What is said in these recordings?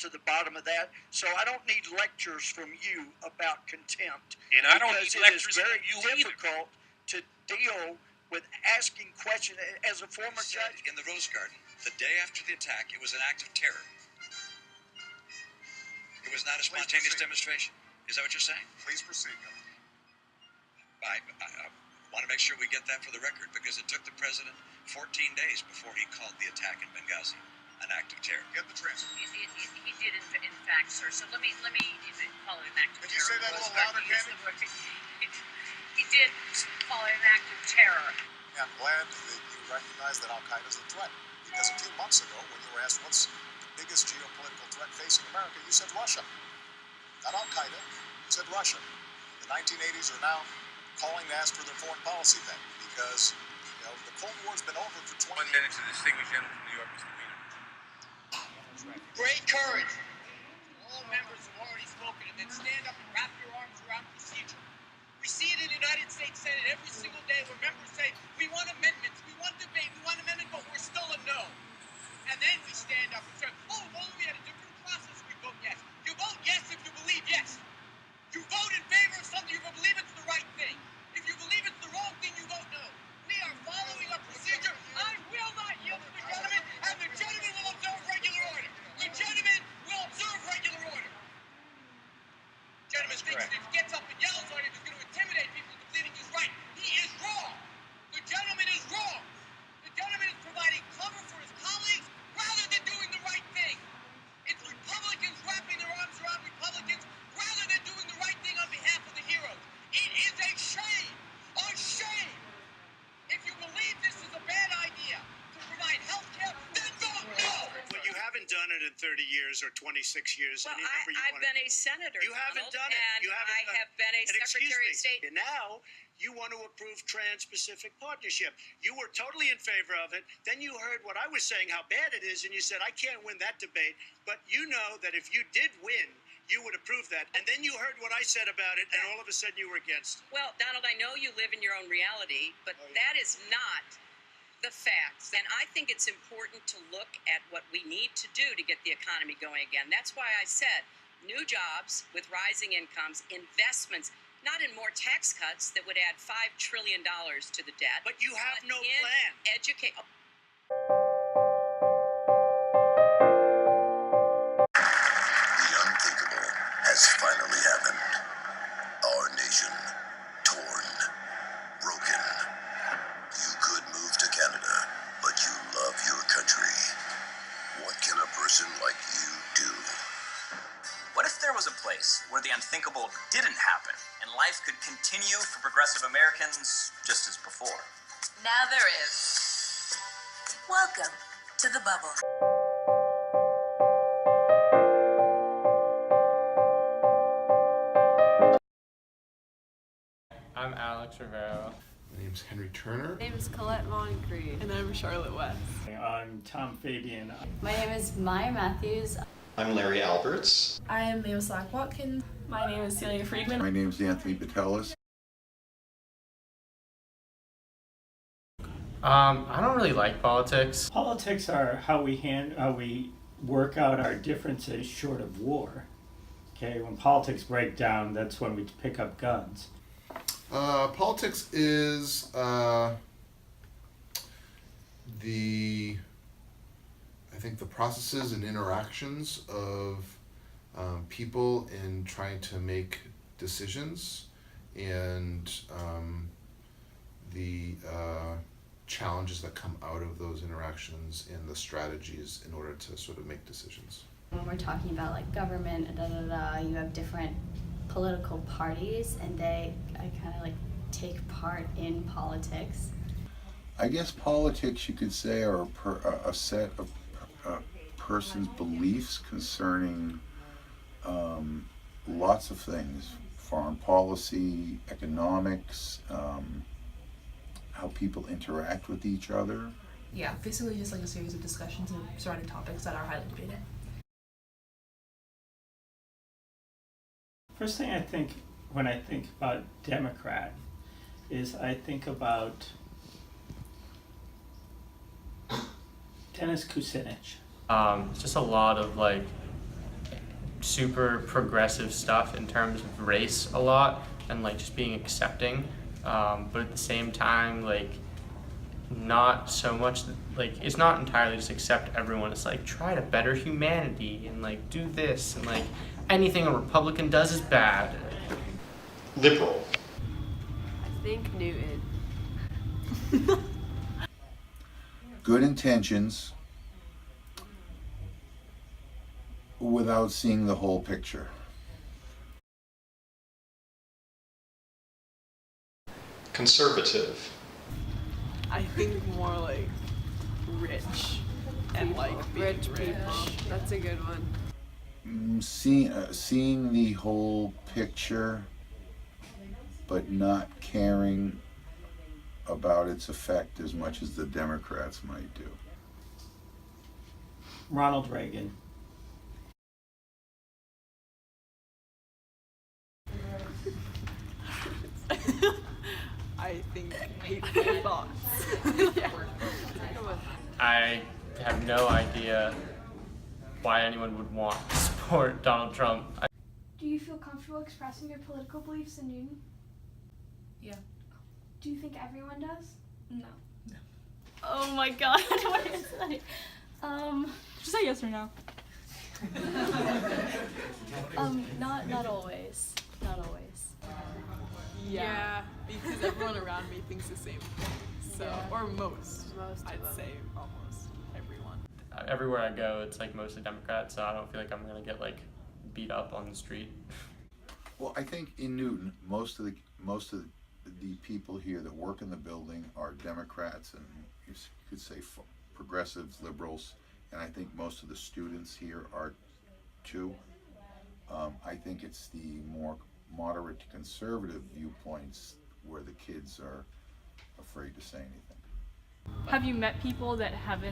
to the bottom of that. So I don't need lectures from you about contempt. And I don't need lectures from you. It is very difficult to deal with asking questions. As a former judge in the Rose Garden, the day after the attack, it was an act of terror. It was not a spontaneous demonstration. Is that what you're saying? Please proceed. I want to make sure we get that for the record, because it took the president 14 days before he called the attack in Benghazi an act of terror. Get the transcript. He did, in fact, sir. So let me call it an act of terror. Can you say that a little louder, Candy? He did call it an act of terror. I'm glad that you recognize that Al-Qaeda is a threat, because a few months ago, when you were asked what's the biggest geopolitical threat facing America, you said Russia. Not Al-Qaeda, you said Russia. The 1980s are now calling to ask for their foreign policy then, because the Cold War's been over for 20 years. 1 minute to the distinguished gentleman from New York, Mr. Weiner. Great courage. All members have already spoken, and then stand up and wrap your arms around procedure. We see it in the United States Senate every single day where members say, we want amendments, we want debate, we want amendment, but we're still a no. And then we stand up and say, oh, well, we had a different process, we vote yes. You vote yes if you believe yes. You vote in favor of something if you believe it's the right thing. If you believe it's the wrong thing, you vote no. We are following a procedure. I will not yield to the gentleman, and the gentleman will observe regular order. The gentleman will observe regular order. Gentleman thinks that if he gets up and yells on him, he's going to intimidate people into believing he's right. He is wrong. The gentleman is wrong. The gentleman is providing cover for his colleagues rather than doing the right thing. It's Republicans wrapping their arms around Republicans rather than doing the right thing on behalf of the heroes. It is a shame. A shame. If you believe this is a bad idea to provide health care, then vote no. Well, you haven't done it in 30 years or 26 years. Well, I've been a senator. You haven't done it. And I have been a Secretary of State. And now you want to approve Trans-Pacific Partnership. You were totally in favor of it. Then you heard what I was saying, how bad it is, and you said, I can't win that debate. But you know that if you did win, you would approve that. And then you heard what I said about it, and all of a sudden you were against it. Well, Donald, I know you live in your own reality, but that is not the facts. And I think it's important to look at what we need to do to get the economy going again. That's why I said new jobs with rising incomes, investments, not in more tax cuts that would add $5 trillion to the debt. But you have no plan. The unthinkable has finally happened. Our nation, torn, broken. You could move to Canada, but you love your country. What can a person like you do? What if there was a place where the unthinkable didn't happen and life could continue for progressive Americans just as before? Now there is. Welcome to the bubble. I'm Alex Rivero. My name's Henry Turner. My name is Colette Moncrief. And I'm Charlotte West. I'm Tom Fabian. My name is Maya Matthews. I'm Larry Alberts. I am Mayo Slack Watkins. My name is Celia Friedman. My name is Anthony Batellis. I don't really like politics. Politics are how we work out our differences short of war. Okay, when politics break down, that's when we pick up guns. Politics is I think the processes and interactions of people in trying to make decisions, and the challenges that come out of those interactions and the strategies in order to sort of make decisions. When we're talking about like government, you have different political parties, and they kind of like take part in politics. I guess politics, you could say, are a set of person's beliefs concerning lots of things: foreign policy, economics, how people interact with each other. Yeah, basically just like a series of discussions surrounding topics that are highly debated. First thing I think when I think about Democrat is I think about Dennis Kucinich. Just a lot of like super progressive stuff in terms of race a lot and like just being accepting, but at the same time like not so much like it's not entirely just accept everyone. It's like try to better humanity and like do this and like anything a Republican does is bad. Liberal. I think Newton. Good intentions without seeing the whole picture. Conservative. I think more like rich and like Rich people. That's a good one. Seeing the whole picture, but not caring about its effect as much as the Democrats might do. Ronald Reagan. I think hateful thoughts. Yeah. I have no idea why anyone would want to support Donald Trump. Do you feel comfortable expressing your political beliefs in Newton? Yeah. Do you think everyone does? No. Oh my god, what is that? Just say yes or no. Not always. Not always. Yeah, because everyone around me thinks the same thing. So, or most I'd say almost everyone. Everywhere I go, it's like mostly Democrats, so I don't feel like I'm gonna get like beat up on the street. Well, I think in Newton, most of the people here that work in the building are Democrats and you could say progressives, liberals, and I think most of the students here are too. I think it's the more moderate to conservative viewpoints where the kids are afraid to say anything. Have you met people that have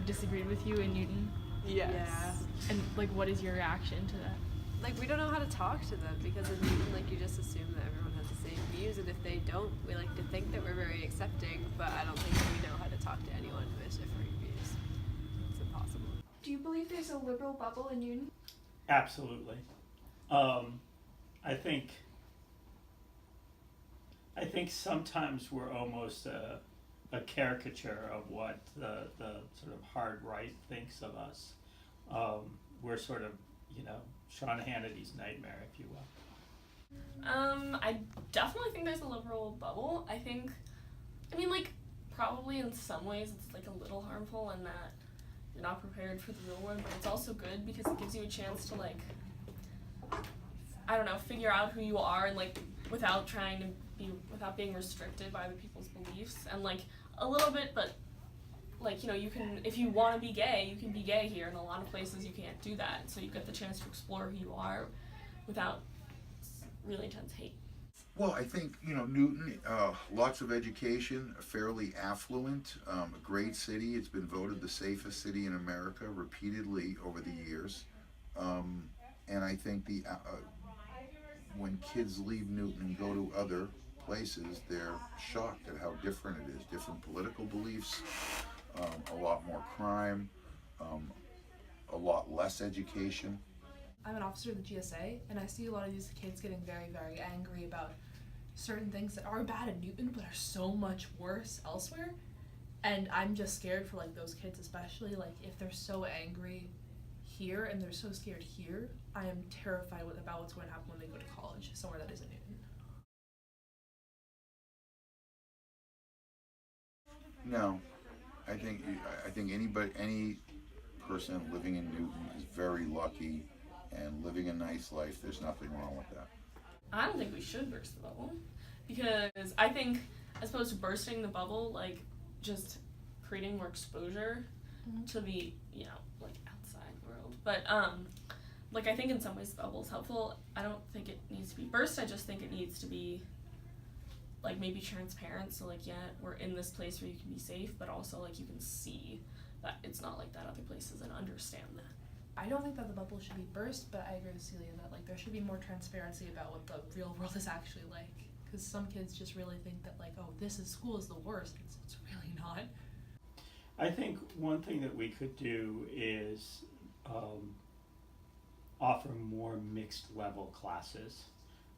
disagreed with you in Newton? Yes. Yeah. And like, what is your reaction to that? Like, we don't know how to talk to them because in Newton, like, you just assume that everyone has the same views, and if they don't, we like to think that we're very accepting, but I don't think we know how to talk to anyone who has differing views. It's impossible. Do you believe there's a liberal bubble in Newton? Absolutely. I think sometimes we're almost a caricature of what the sort of hard right thinks of us. We're sort of, Sean Hannity's nightmare, if you will. I definitely think there's a liberal bubble. Probably in some ways it's like a little harmful in that you're not prepared for the real world, but it's also good because it gives you a chance to figure out who you are and without being restricted by other people's beliefs and a little bit, but you can, if you want to be gay, you can be gay here. In a lot of places you can't do that, so you get the chance to explore who you are without really intense hate. Well, I think, Newton, lots of education, fairly affluent, a great city. It's been voted the safest city in America repeatedly over the years. And I think when kids leave Newton and go to other places, they're shocked at how different it is. Different political beliefs, a lot more crime, a lot less education. I'm an officer of the GSA, and I see a lot of these kids getting very, very angry about certain things that are bad in Newton but are so much worse elsewhere. And I'm just scared for those kids, especially if they're so angry here and they're so scared here. I am terrified about what's going to happen when they go to college somewhere that isn't Newton. No, I think any person living in Newton is very lucky and living a nice life. There's nothing wrong with that. I don't think we should burst the bubble, because I think as opposed to bursting the bubble, just creating more exposure to the outside world. But I think in some ways the bubble is helpful. I don't think it needs to be burst. I just think it needs to be maybe transparent. So we're in this place where you can be safe, but also you can see that it's not like that other places and understand that. I don't think that the bubble should be burst, but I agree with Celia that there should be more transparency about what the real world is actually like. Because some kids just really think that school is the worst. It's really not. I think one thing that we could do is offer more mixed level classes.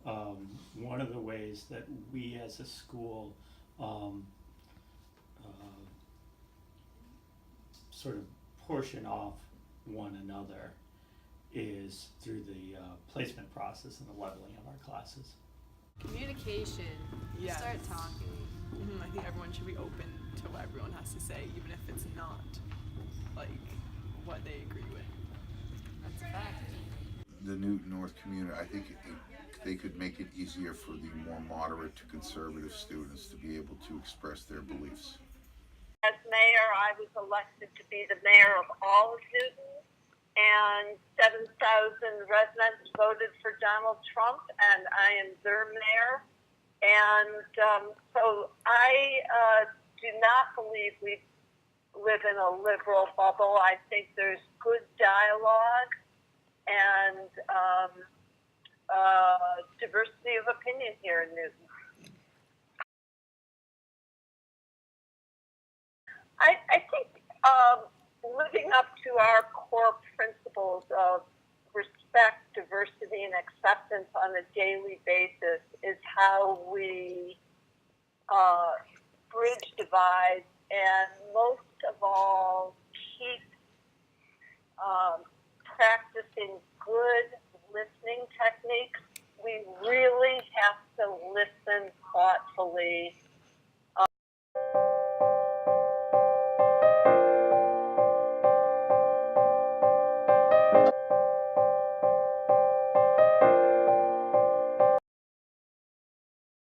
One of the ways that we as a school sort of portion off one another is through the placement process and the leveling of our classes. Communication. Yes. Start talking. I think everyone should be open to what everyone has to say, even if it's not like what they agree with. That's a fact. The Newton North community, I think they could make it easier for the more moderate to conservative students to be able to express their beliefs. As mayor, I was elected to be the mayor of all of Newton, and 7,000 residents voted for Donald Trump, and I am their mayor. And so I do not believe we live in a liberal bubble. I think there's good dialogue and diversity of opinion here in Newton. I think living up to our core principles of respect, diversity, and acceptance on a daily basis is how we bridge divides and most of all keep practicing good listening techniques. We really have to listen thoughtfully